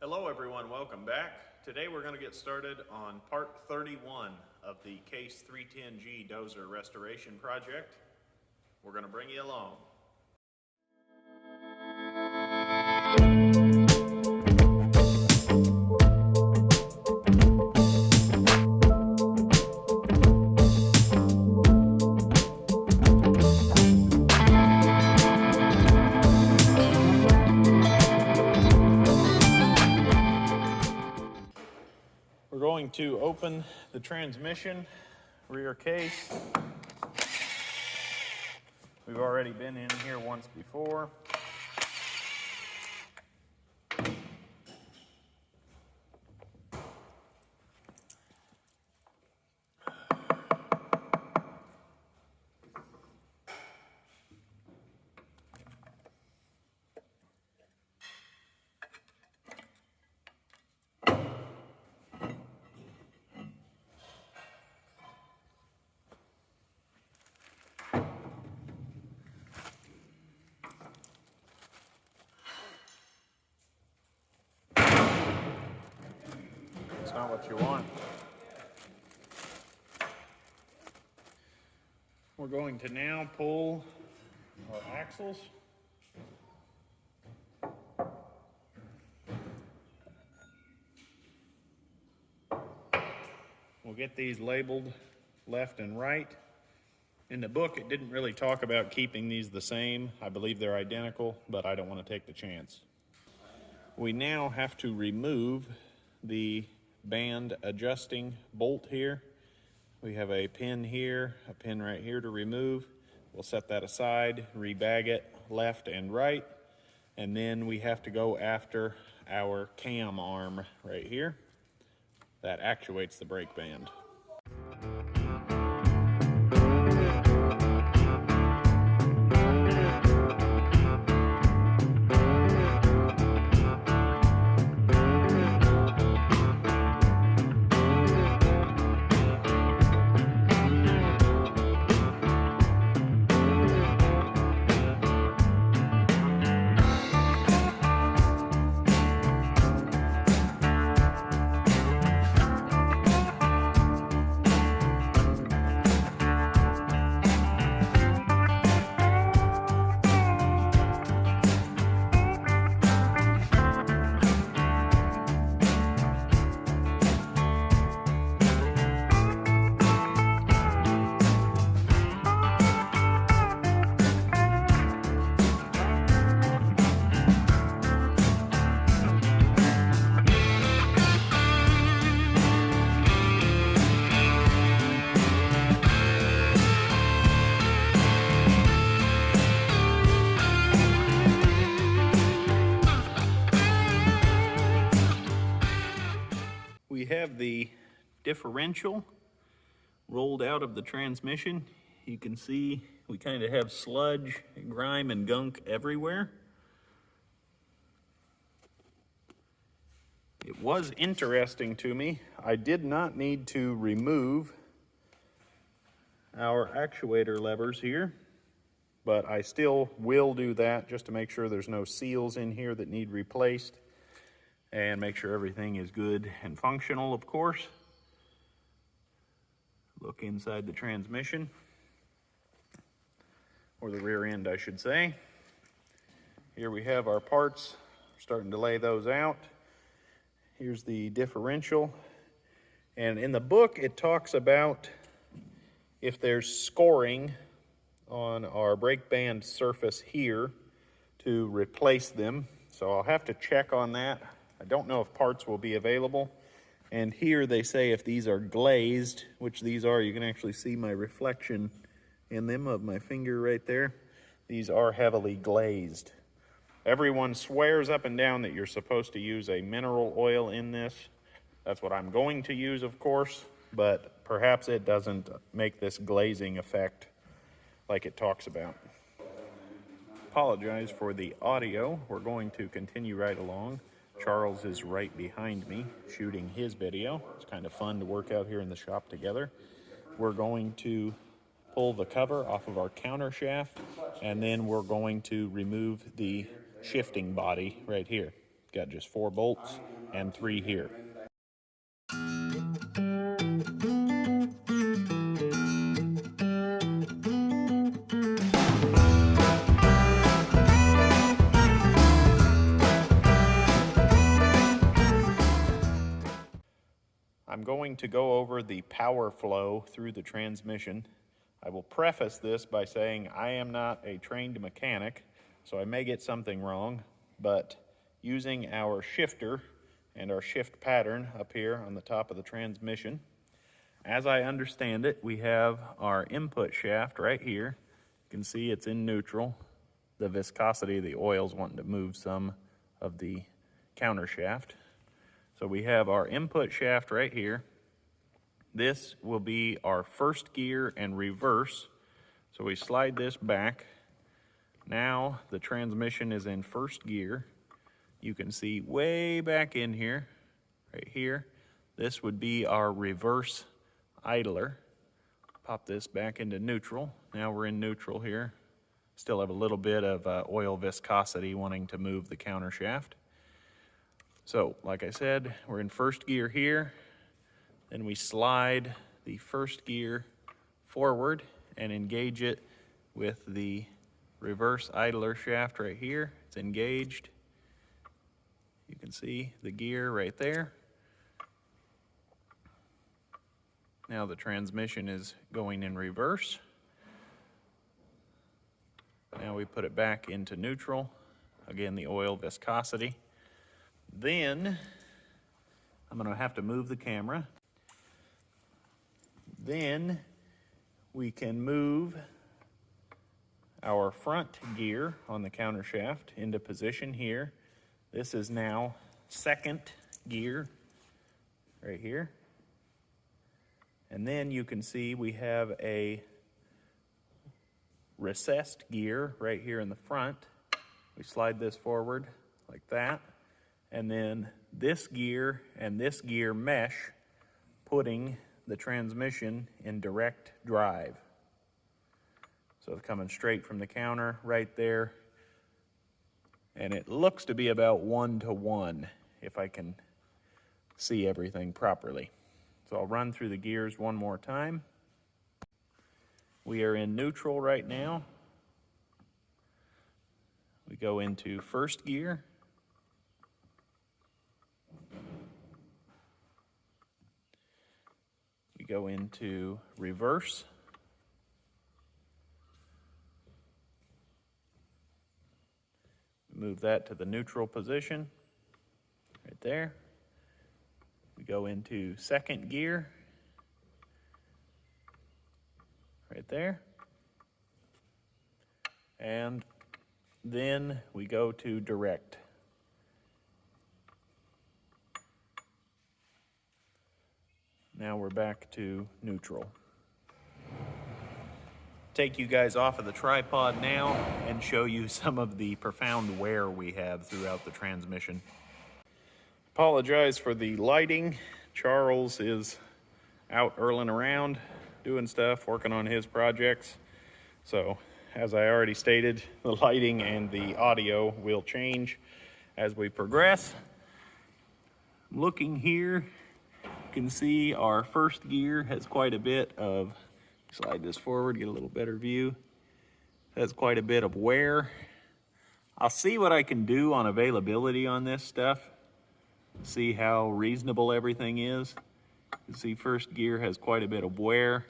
Hello everyone, welcome back. Today we're going to get started on part 31 of the Case 310G Dozer restoration project. We're going to bring you along. We're going to open the transmission rear case. We've already been in here once before. It's not what you want. We're going to now pull our axles. We'll get these labeled left and right. In the book, it didn't really talk about keeping these the same. I believe they're identical, but I don't want to take the chance. We now have to remove the band adjusting bolt here. We have a pin here, a pin right here to remove. We'll set that aside, rebag it left and right, and then we have to go after our cam arm right here that actuates the brake band. We have the differential rolled out of the transmission. You can see we kind of have sludge, grime, and gunk everywhere. It was interesting to me. I did not need to remove our actuator levers here, but I still will do that just to make sure there's no seals in here that need replaced, and make sure everything is good and functional, of course. Look inside the transmission, or the rear end, I should say. Here we have our parts. Starting to lay those out. Here's the differential. And in the book, it talks about if there's scoring on our brake band surface here to replace them. So I'll have to check on that. I don't know if parts will be available. And here they say if these are glazed, which these are, you can actually see my reflection in them of my finger right there. These are heavily glazed. Everyone swears up and down that you're supposed to use a mineral oil in this. That's what I'm going to use, of course, but perhaps it doesn't make this glazing effect like it talks about. Apologize for the audio. We're going to continue right along. Charles is right behind me shooting his video. It's kind of fun to work out here in the shop together. We're going to pull the cover off of our counter shaft, and then we're going to remove the shifting body right here. got just 4 bolts and 3 here. I'm going to go over the power flow through the transmission. I will preface this by saying I am not a trained mechanic, so I may get something wrong, but using our shifter and our shift pattern up here on the top of the transmission, as I understand it, we have our input shaft right here. You can see it's in neutral. The viscosity of the oil is wanting to move some of the counter shaft. So we have our input shaft right here. This will be our first gear and reverse. So we slide this back. Now the transmission is in first gear. You can see way back in here, right here, this would be our reverse idler. Pop this back into neutral. Now we're in neutral here. Still have a little bit of oil viscosity wanting to move the counter shaft. So, like I said, we're in first gear here. Then we slide the first gear forward and engage it with the reverse idler shaft right here. It's engaged. You can see the gear right there. Now the transmission is going in reverse. Now we put it back into neutral. Again, the oil viscosity. Then I'm going to have to move the camera. Then we can move our front gear on the counter shaft into position here. This is now second gear right here. And then you can see we have a recessed gear right here in the front. We slide this forward like that. And then this gear and this gear mesh, putting the transmission in direct drive. So it's coming straight from the counter right there. And it looks to be about 1-to-1 if I can see everything properly. So I'll run through the gears one more time. We are in neutral right now. We go into first gear. We go into reverse. Move that to the neutral position, right there. We go into second gear, right there. And then we go to direct. Now we're back to neutral. Take you guys off of the tripod now and show you some of the profound wear we have throughout the transmission. Apologize for the lighting. Charles is out earling around, doing stuff, working on his projects. So, as I already stated, the lighting and the audio will change as we progress. Looking here, you can see our first gear has quite a bit of, slide this forward, get a little better view. Has quite a bit of wear. I'll see what I can do on availability on this stuff. See how reasonable everything is. You can see first gear has quite a bit of wear.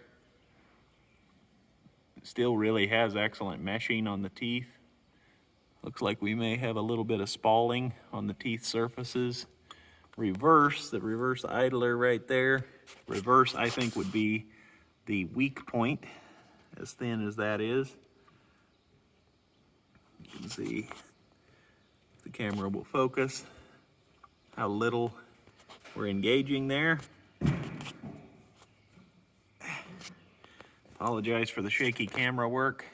It still really has excellent meshing on the teeth. Looks like we may have a little bit of spalling on the teeth surfaces. Reverse, the reverse idler right there. Reverse, I think, would be the weak point, as thin as that is. You can see, if the camera will focus, how little we're engaging there. Apologize for the shaky camera work.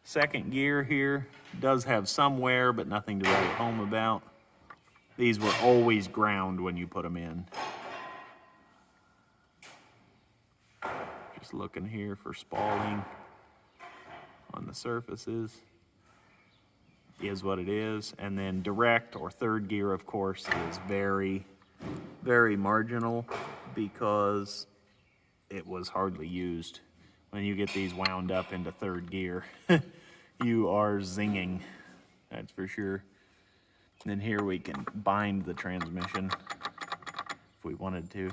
Second gear here does have some wear, but nothing to write home about. These were always ground when you put them in. Just looking here for spalling on the surfaces. is what it is. And then direct or third gear, of course, is very, very marginal because it was hardly used. When you get these wound up into third gear, you are zinging, that's for sure. And then here we can bind the transmission if we wanted to.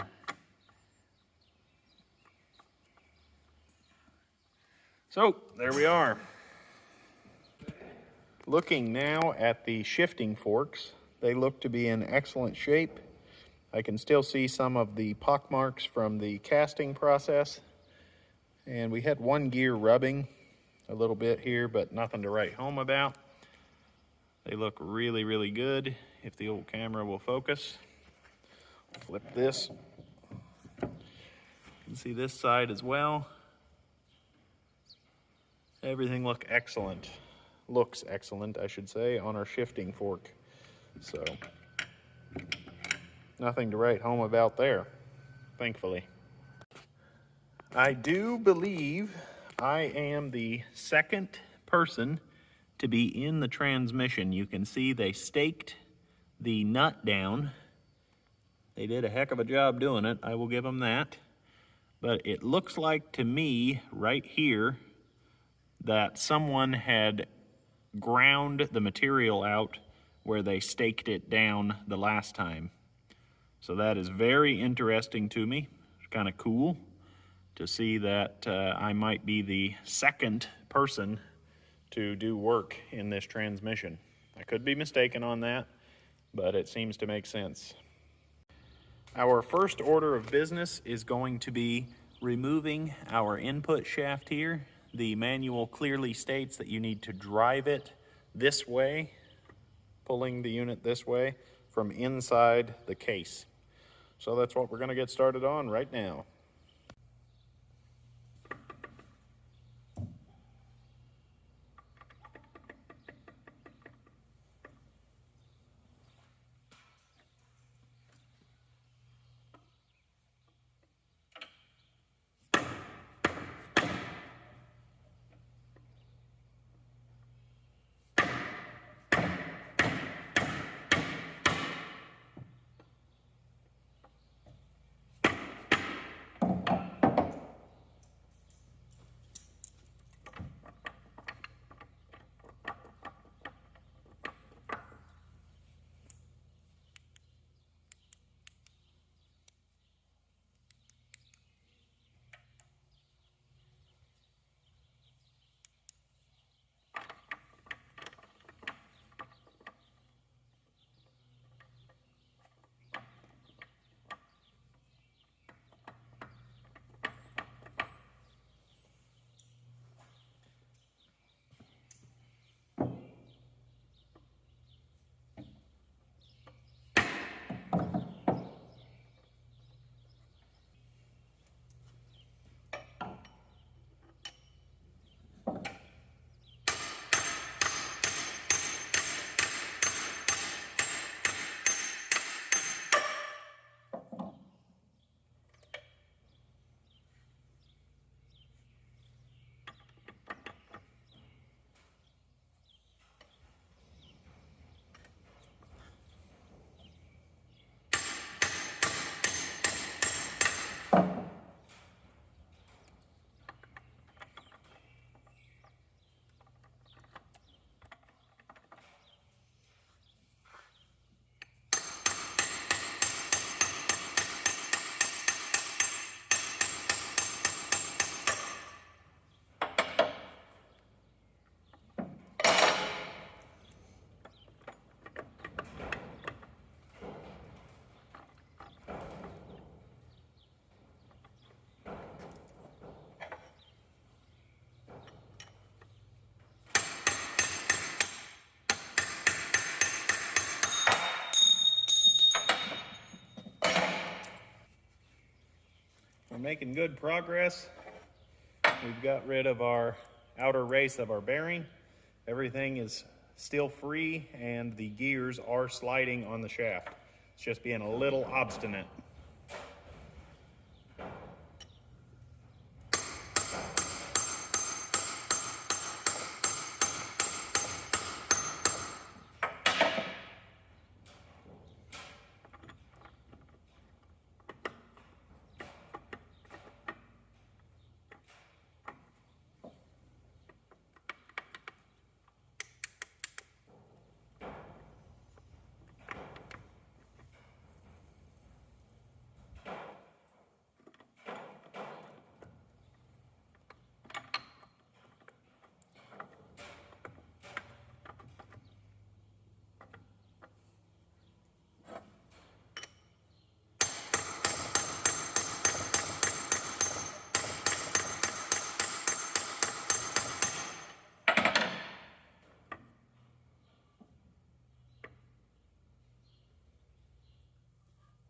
So there we are. Looking now at the shifting forks, they look to be in excellent shape. I can still see some of the pock marks from the casting process. And we had one gear rubbing a little bit here, but nothing to write home about. They look really, really good if the old camera will focus. Flip this. You can see this side as well. Everything looks excellent, I should say, on our shifting fork. So, nothing to write home about there, thankfully. I do believe I am the second person to be in the transmission. You can see they staked the nut down. They did a heck of a job doing it, I will give them that. But it looks like to me, right here, that someone had ground the material out where they staked it down the last time. So that is very interesting to me. It's kind of cool to see that I might be the second person to do work in this transmission. I could be mistaken on that, but it seems to make sense. Our first order of business is going to be removing our input shaft here. The manual clearly states that you need to drive it this way, pulling the unit this way from inside the case. So that's what we're going to get started on right now. We're making good progress. We've got rid of our outer race of our bearing. Everything is still free and the gears are sliding on the shaft. It's just being a little obstinate.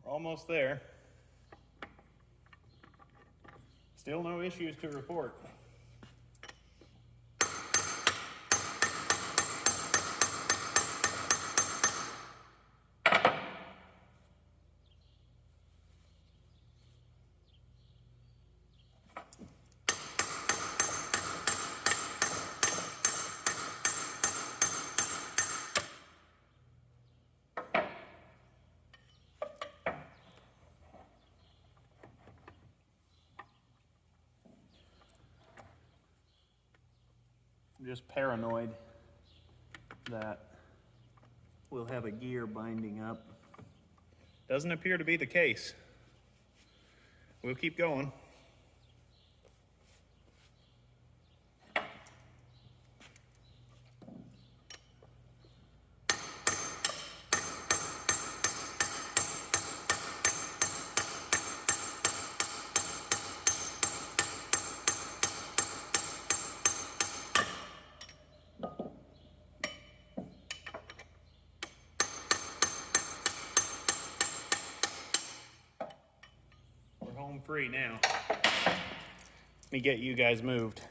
Almost there. Still no issues to report. I'm just paranoid that we'll have a gear binding up. Doesn't appear to be the case. We'll keep going. Home free now. Let me get you guys moved.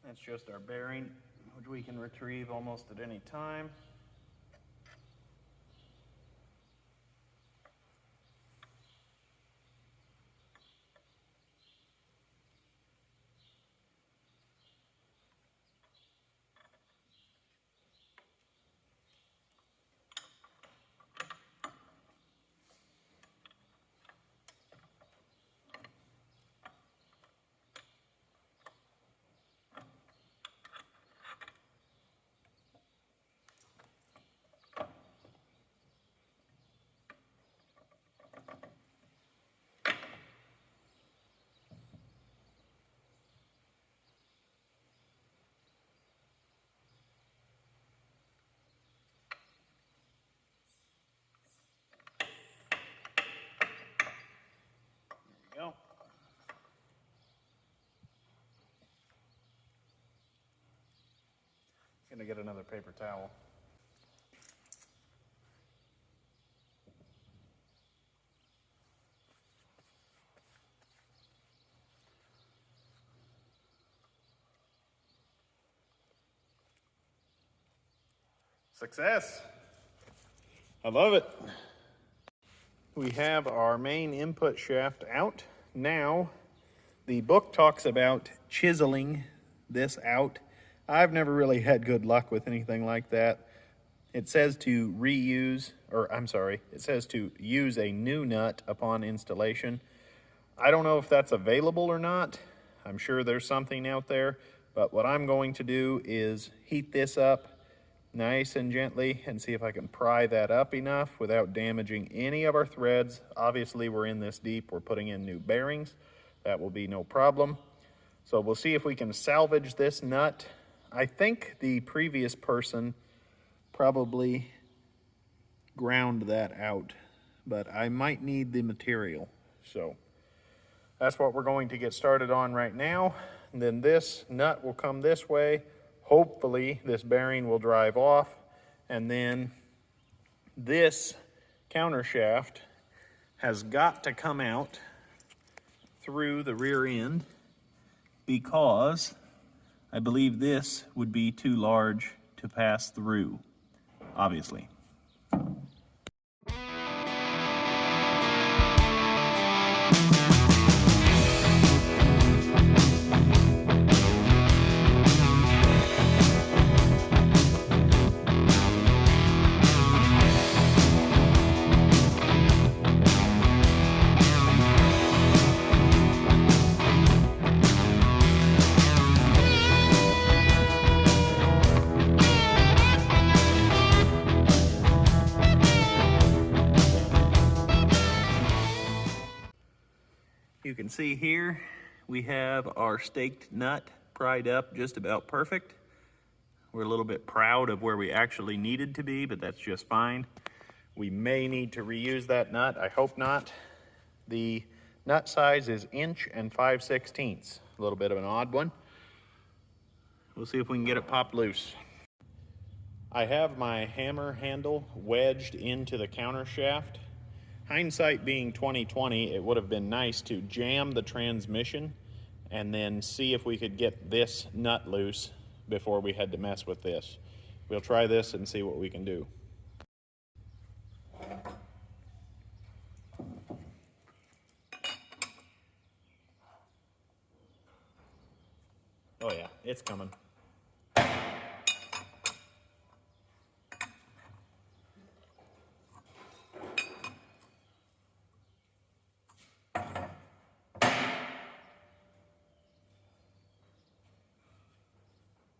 That's just our bearing, which we can retrieve almost at any time. Go. Gonna get another paper towel. Success. I love it. We have our main input shaft out. Now, the book talks about chiseling this out. I've never really had good luck with anything like that. It says to it says to use a new nut upon installation. I don't know if that's available or not. I'm sure there's something out there, but what I'm going to do is heat this up nice and gently and see if I can pry that up enough without damaging any of our threads. Obviously, we're in this deep, we're putting in new bearings. That will be no problem. So we'll see if we can salvage this nut. I think the previous person probably ground that out, but I might need the material. So that's what we're going to get started on right now. And then this nut will come this way. Hopefully this bearing will drive off, and then this counter shaft has got to come out through the rear end because I believe this would be too large to pass through, obviously. You can see here we have our staked nut pried up just about perfect. We're a little bit proud of where we actually needed to be, but that's just fine. We may need to reuse that nut. I hope not. The Nut size is 1 5/16 inches. A little bit of an odd one. We'll see if we can get it popped loose. I have my hammer handle wedged into the counter shaft. Hindsight being 2020, it would have been nice to jam the transmission and then see if we could get this nut loose before we had to mess with this. We'll try this and see what we can do. Oh yeah, it's coming.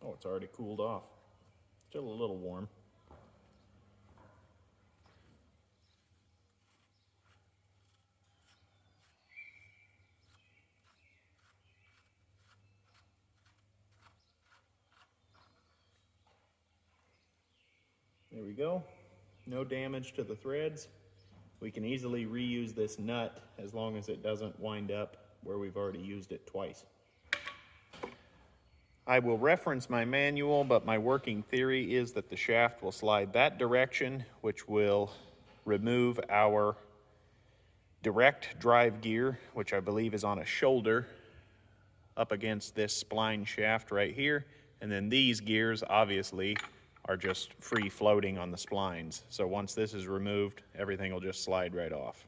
Oh, it's already cooled off. Still a little warm. There we go. No damage to the threads. We can easily reuse this nut as long as it doesn't wind up where we've already used it twice. I will reference my manual, but my working theory is that the shaft will slide that direction, which will remove our direct drive gear, which I believe is on a shoulder up against this spline shaft right here. And then these gears obviously are just free floating on the splines. So once this is removed, everything will just slide right off.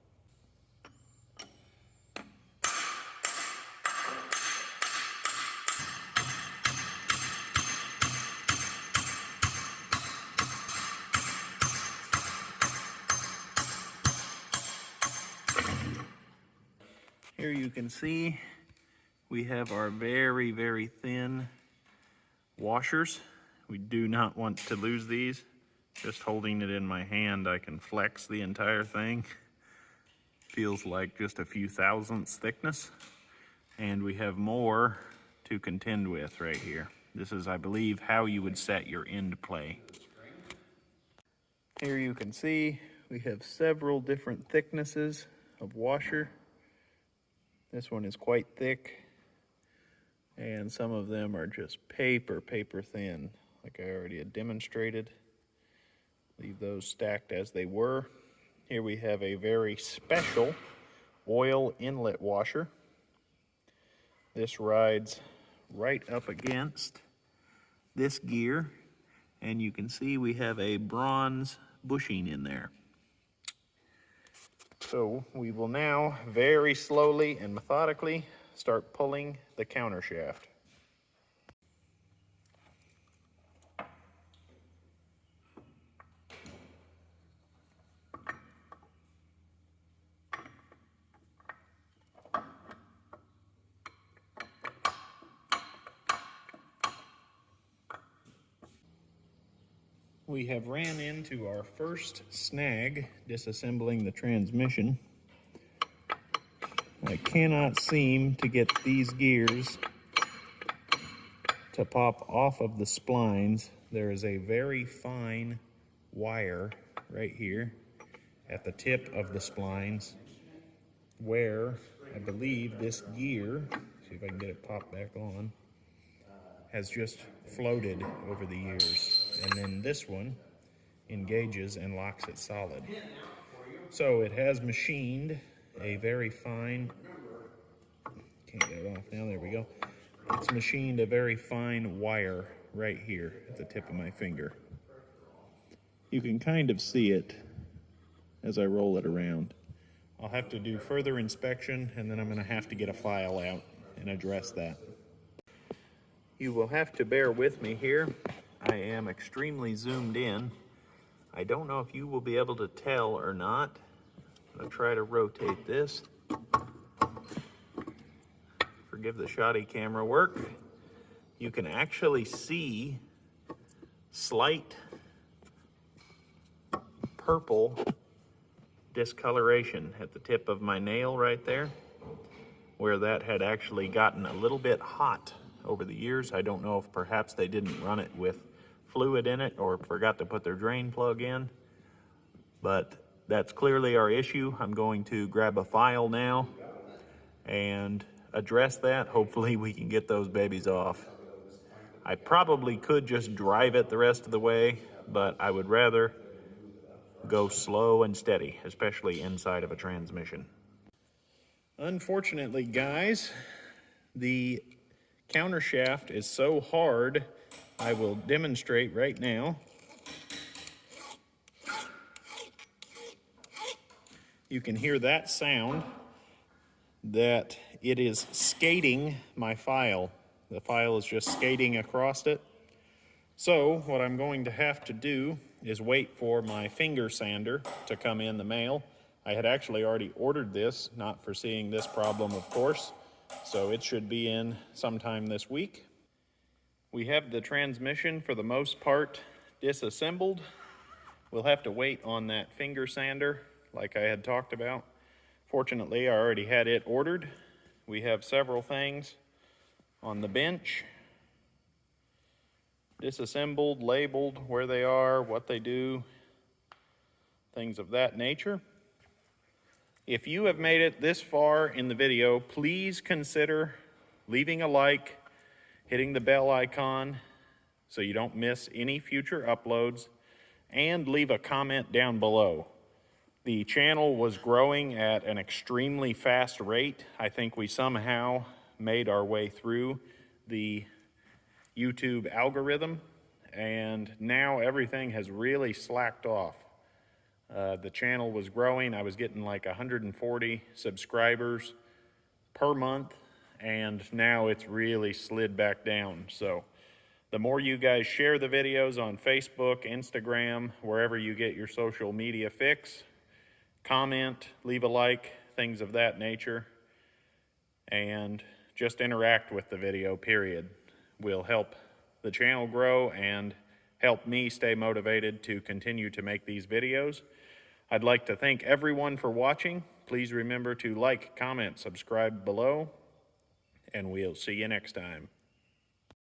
Here you can see we have our very, very thin washers. We do not want to lose these. Just holding it in my hand, I can flex the entire thing. Feels like just a few thousandths thickness. And we have more to contend with right here. This is, I believe, how you would set your end play. Here you can see we have several different thicknesses of washer. This one is quite thick, and some of them are just paper thin, like I already had demonstrated. Leave those stacked as they were. Here we have a very special oil inlet washer. This rides right up against this gear, and you can see we have a bronze bushing in there. So we will now very slowly and methodically start pulling the counter shaft. We have ran into our first snag disassembling the transmission. I cannot seem to get these gears to pop off of the splines. There is a very fine wire right here at the tip of the splines where I believe this gear, see if I can get it popped back on, has just floated over the years. And then this one engages and locks it solid. So it has machined a very fine, can't get it off now, there we go. It's machined a very fine wire right here at the tip of my finger. You can kind of see it as I roll it around. I'll have to do further inspection, and then I'm going to have to get a file out and address that. You will have to bear with me here. I am extremely zoomed in. I don't know if you will be able to tell or not. I'll try to rotate this. Forgive the shoddy camera work. You can actually see slight purple discoloration at the tip of my nail right there, where that had actually gotten a little bit hot over the years. I don't know if perhaps they didn't run it with fluid in it or forgot to put their drain plug in, but that's clearly our issue. I'm going to grab a file now and address that. Hopefully we can get those babies off. I probably could just drive it the rest of the way, but I would rather go slow and steady, especially inside of a transmission. Unfortunately, guys, the counter shaft is so hard, I will demonstrate right now. You can hear that sound, that it is skating my file. The file is just skating across it. So what I'm going to have to do is wait for my finger sander to come in the mail. I had actually already ordered this, not foreseeing this problem, of course. So it should be in sometime this week. We have the transmission for the most part disassembled. We'll have to wait on that finger sander like I had talked about. Fortunately, I already had it ordered. We have several things on the bench, disassembled, labeled, where they are, what they do, things of that nature. If you have made it this far in the video, please consider leaving a like, hitting the bell icon so you don't miss any future uploads, and leave a comment down below. The channel was growing at an extremely fast rate. I think we somehow made our way through the YouTube algorithm, and now everything has really slacked off. The channel was growing. I was getting like 140 subscribers per month, and now it's really slid back down. So the more you guys share the videos on Facebook, Instagram, wherever you get your social media fix, comment, leave a like, things of that nature, and just interact with the video, period, will help the channel grow and help me stay motivated to continue to make these videos. I'd like to thank everyone for watching. Please remember to like, comment, subscribe below, and we'll see you next time.